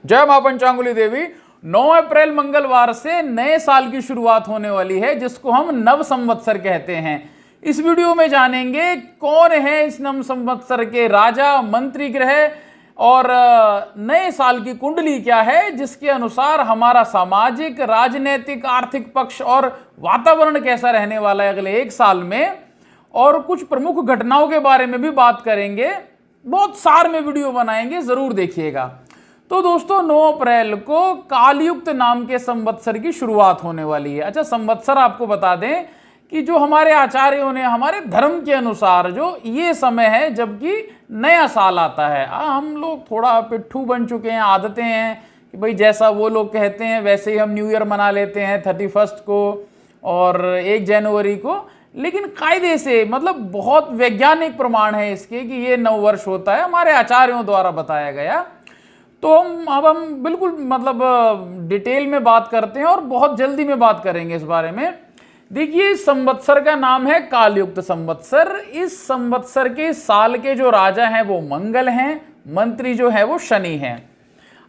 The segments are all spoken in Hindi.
जय मां पंचांगुली देवी। 9 अप्रैल मंगलवार से नए साल की शुरुआत होने वाली है, जिसको हम नव संवत्सर कहते हैं। इस वीडियो में जानेंगे कौन है इस नव संवत्सर के राजा, मंत्री ग्रह और नए साल की कुंडली क्या है, जिसके अनुसार हमारा सामाजिक, राजनीतिक, आर्थिक पक्ष और वातावरण कैसा रहने वाला है अगले एक साल में। और कुछ प्रमुख घटनाओं के बारे में भी बात करेंगे। बहुत सार में वीडियो बनाएंगे, जरूर देखिएगा। तो दोस्तों, 9 अप्रैल को कालयुक्त नाम के संवत्सर की शुरुआत होने वाली है। अच्छा, संवत्सर आपको बता दें कि जो हमारे आचार्यों ने हमारे धर्म के अनुसार जो ये समय है जबकि नया साल आता है। हम लोग थोड़ा पिट्ठू बन चुके हैं, आदतें हैं कि भाई जैसा वो लोग कहते हैं वैसे ही हम न्यू ईयर मना लेते हैं 31 को और 1 जनवरी को। लेकिन कायदे से मतलब बहुत वैज्ञानिक प्रमाण है इसके कि ये नववर्ष होता है, हमारे आचार्यों द्वारा बताया गया। तो हम बिल्कुल मतलब डिटेल में बात करते हैं और बहुत जल्दी में बात करेंगे इस बारे में। देखिए, इस संवत्सर का नाम है कालयुक्त संवत्सर। इस संवत्सर के साल के जो राजा हैं वो मंगल हैं, मंत्री जो है वो शनि हैं।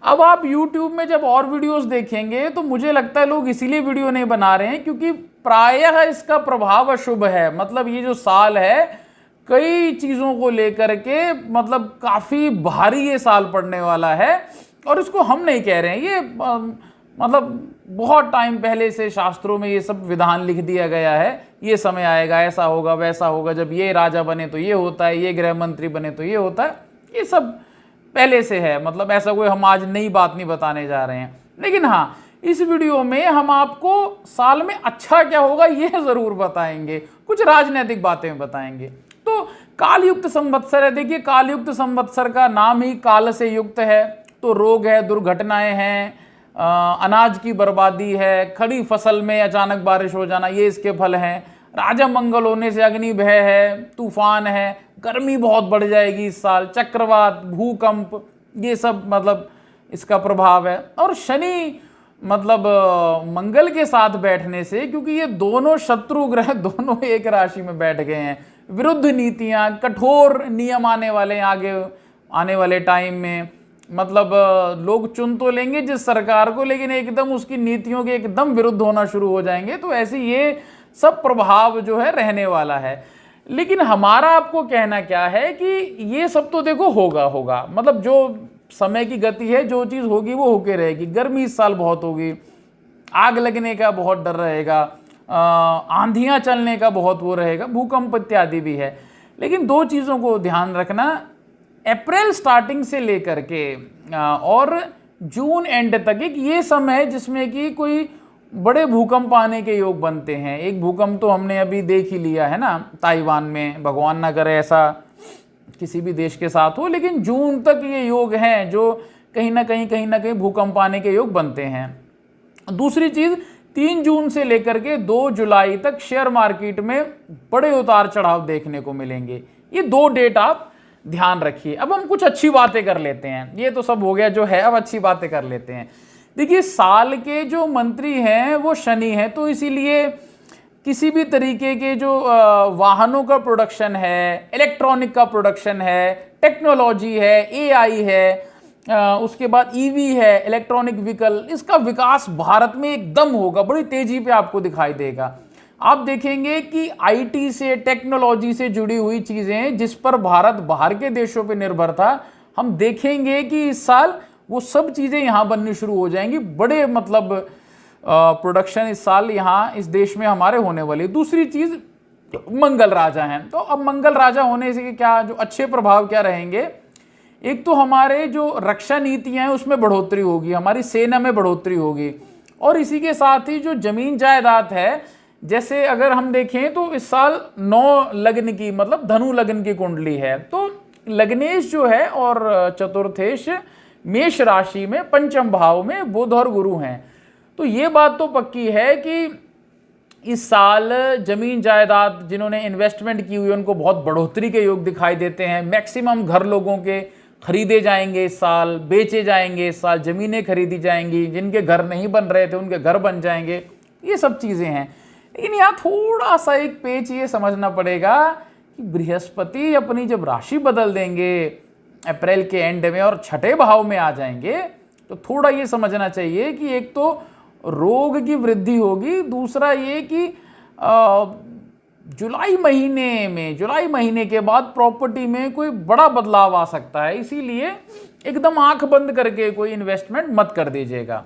अब आप YouTube में जब और वीडियोस देखेंगे तो मुझे लगता है लोग इसीलिए वीडियो नहीं बना रहे हैं क्योंकि प्रायः इसका प्रभाव अशुभ है। मतलब ये जो साल है कई चीज़ों को लेकर के मतलब काफ़ी भारी ये साल पड़ने वाला है। और इसको हम नहीं कह रहे हैं, ये मतलब बहुत टाइम पहले से शास्त्रों में ये सब विधान लिख दिया गया है। ये समय आएगा, ऐसा होगा, वैसा होगा, जब ये राजा बने तो ये होता है, ये गृह मंत्री बने तो ये होता है। ये सब पहले से है, मतलब ऐसा कोई हम आज नई बात नहीं बताने जा रहे हैं। लेकिन हाँ, इस वीडियो में हम आपको साल में अच्छा क्या होगा ये ज़रूर बताएंगे, कुछ राजनीतिक बातें बताएंगे। तो कालयुक्त संवत्सर है। देखिए, कालयुक्त संवत्सर का नाम ही काल से युक्त है, तो रोग है, दुर्घटनाएं हैं, अनाज की बर्बादी है, खड़ी फसल में अचानक बारिश हो जाना, ये इसके फल हैं। राजा मंगल होने से अग्नि भय है, तूफान है, गर्मी बहुत बढ़ जाएगी इस साल, चक्रवात, भूकंप, ये सब मतलब इसका प्रभाव है। और शनि मतलब मंगल के साथ बैठने से, क्योंकि ये दोनों शत्रु ग्रह दोनों एक राशि में बैठ गए हैं, विरुद्ध नीतियां, कठोर नियम आने वाले आगे आने वाले टाइम में। मतलब लोग चुन तो लेंगे जिस सरकार को, लेकिन एकदम उसकी नीतियों के एकदम विरुद्ध होना शुरू हो जाएंगे। तो ऐसे ये सब प्रभाव जो है रहने वाला है। लेकिन हमारा आपको कहना क्या है कि ये सब तो देखो होगा, मतलब जो समय की गति है, जो चीज़ होगी वो होके रहेगी। गर्मी इस साल बहुत होगी, आग लगने का बहुत डर रहेगा, आंधियाँ चलने का बहुत वो रहेगा, भूकंप इत्यादि भी है। लेकिन 2 चीज़ों को ध्यान रखना, अप्रैल स्टार्टिंग से लेकर के और जून एंड तक एक ये समय है जिसमें कि कोई बड़े भूकंप आने के योग बनते हैं। एक भूकंप तो हमने अभी देख ही लिया है ना, ताइवान में, भगवान ना करे ऐसा किसी भी देश के साथ हो। लेकिन जून तक ये योग हैं जो कहीं ना कहीं भूकंप आने के योग बनते हैं। दूसरी चीज़, 3 जून से लेकर के 2 जुलाई तक शेयर मार्केट में बड़े उतार चढ़ाव देखने को मिलेंगे। ये 2 डेट आप ध्यान रखिए। अब हम कुछ अच्छी बातें कर लेते हैं। ये तो सब हो गया जो है, अब अच्छी बातें कर लेते हैं। देखिए, साल के जो मंत्री हैं वो शनि हैं, तो इसीलिए किसी भी तरीके के जो वाहनों का प्रोडक्शन है, इलेक्ट्रॉनिक का प्रोडक्शन है, टेक्नोलॉजी है, एआई है, उसके बाद ईवी है, इलेक्ट्रॉनिक व्हीकल, इसका विकास भारत में एकदम होगा, बड़ी तेजी पे आपको दिखाई देगा। आप देखेंगे कि आईटी से, टेक्नोलॉजी से जुड़ी हुई चीज़ें जिस पर भारत बाहर के देशों पे निर्भर था, हम देखेंगे कि इस साल वो सब चीज़ें यहाँ बननी शुरू हो जाएंगी। बड़े मतलब प्रोडक्शन इस साल यहाँ इस देश में हमारे होने वाली। दूसरी चीज़, मंगल राजा हैं, तो अब मंगल राजा होने से क्या जो अच्छे प्रभाव क्या रहेंगे, एक तो हमारे जो रक्षा नीतियाँ हैं उसमें बढ़ोतरी होगी, हमारी सेना में बढ़ोतरी होगी। और इसी के साथ ही जो जमीन जायदाद है, जैसे अगर हम देखें तो इस साल 9 लग्न की मतलब धनु लग्न की कुंडली है, तो लग्नेश जो है और चतुर्थेश मेष राशि में पंचम भाव में बुध और गुरु हैं। तो ये बात तो पक्की है कि इस साल जमीन जायदाद जिन्होंने इन्वेस्टमेंट की हुई उनको बहुत बढ़ोतरी के योग दिखाई देते हैं। मैक्सिमम घर लोगों के खरीदे जाएंगे इस साल, बेचे जाएंगे इस साल, ज़मीनें खरीदी जाएंगी, जिनके घर नहीं बन रहे थे उनके घर बन जाएंगे, ये सब चीज़ें हैं। लेकिन यहाँ थोड़ा सा एक पेच ये समझना पड़ेगा कि बृहस्पति अपनी जब राशि बदल देंगे अप्रैल के एंड में और 6ठे भाव में आ जाएंगे, तो थोड़ा ये समझना चाहिए कि एक तो रोग की वृद्धि होगी, दूसरा ये कि जुलाई महीने के बाद प्रॉपर्टी में कोई बड़ा बदलाव आ सकता है, इसीलिए एकदम आंख बंद करके कोई इन्वेस्टमेंट मत कर दीजिएगा।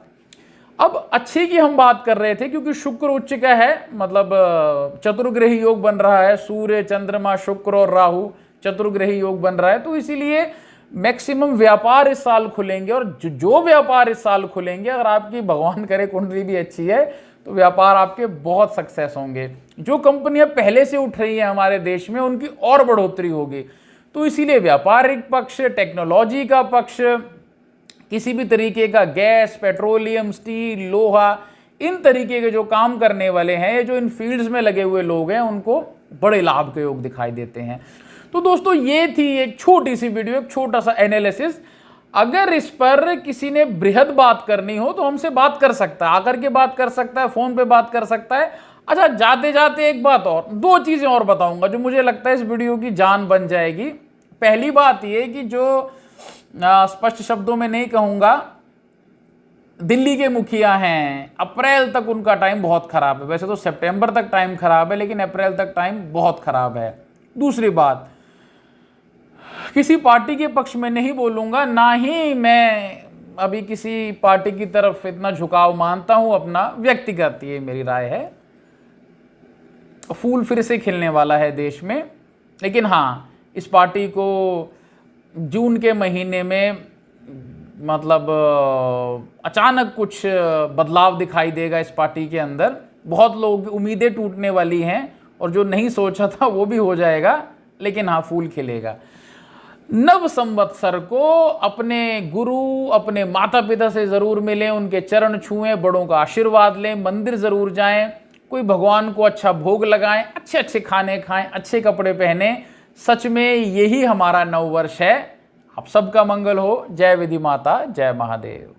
अब अच्छे की हम बात कर रहे थे क्योंकि शुक्र उच्च का है, मतलब चतुर्ग्रही योग बन रहा है, सूर्य चंद्रमा शुक्र और राहु चतुर्ग्रही योग बन रहा है, तो इसीलिए मैक्सिमम व्यापार इस साल खुलेंगे। और जो व्यापार इस साल खुलेंगे, अगर आपकी भगवान करे कुंडली भी अच्छी है तो व्यापार आपके बहुत सक्सेस होंगे। जो कंपनियां पहले से उठ रही हैं हमारे देश में, उनकी और बढ़ोतरी होगी। तो इसीलिए व्यापारिक पक्ष, टेक्नोलॉजी का पक्ष, किसी भी तरीके का गैस, पेट्रोलियम, स्टील, लोहा, इन तरीके के जो काम करने वाले हैं, जो इन फील्ड्स में लगे हुए लोग हैं, उनको बड़े लाभ के योग दिखाई देते हैं। तो दोस्तों ये थी एक छोटी सी वीडियो, एक छोटा सा एनालिसिस। अगर इस पर किसी ने बृहद बात करनी हो तो हमसे बात कर सकता है, आकर के बात कर सकता है, फोन पे बात कर सकता है। अच्छा, जाते जाते एक बात और, दो चीजें और बताऊंगा जो मुझे लगता है इस वीडियो की जान बन जाएगी। पहली बात ये कि जो स्पष्ट शब्दों में नहीं कहूंगा, दिल्ली के मुखिया हैं, अप्रैल तक उनका टाइम बहुत खराब है। वैसे तो सितंबर तक टाइम खराब है, लेकिन अप्रैल तक टाइम बहुत खराब है। दूसरी बात, किसी पार्टी के पक्ष में नहीं बोलूंगा, ना ही मैं अभी किसी पार्टी की तरफ इतना झुकाव मानता हूं, अपना व्यक्तिगत ये मेरी राय है। फूल फिर से खिलने वाला है देश में, लेकिन हाँ, इस पार्टी को जून के महीने में मतलब अचानक कुछ बदलाव दिखाई देगा इस पार्टी के अंदर। बहुत लोग उम्मीदें टूटने वाली हैं और जो नहीं सोचा था वो भी हो जाएगा, लेकिन हाँ, फूल खिलेगा। नव संवत्सर को अपने गुरु, अपने माता पिता से जरूर मिलें, उनके चरण छुएं, बड़ों का आशीर्वाद लें, मंदिर जरूर जाएं, कोई भगवान को अच्छा भोग लगाएं, अच्छे अच्छे खाने खाएं, अच्छे कपड़े पहने। सच में यही हमारा नव वर्ष है। आप सबका मंगल हो। जय विधि माता, जय महादेव।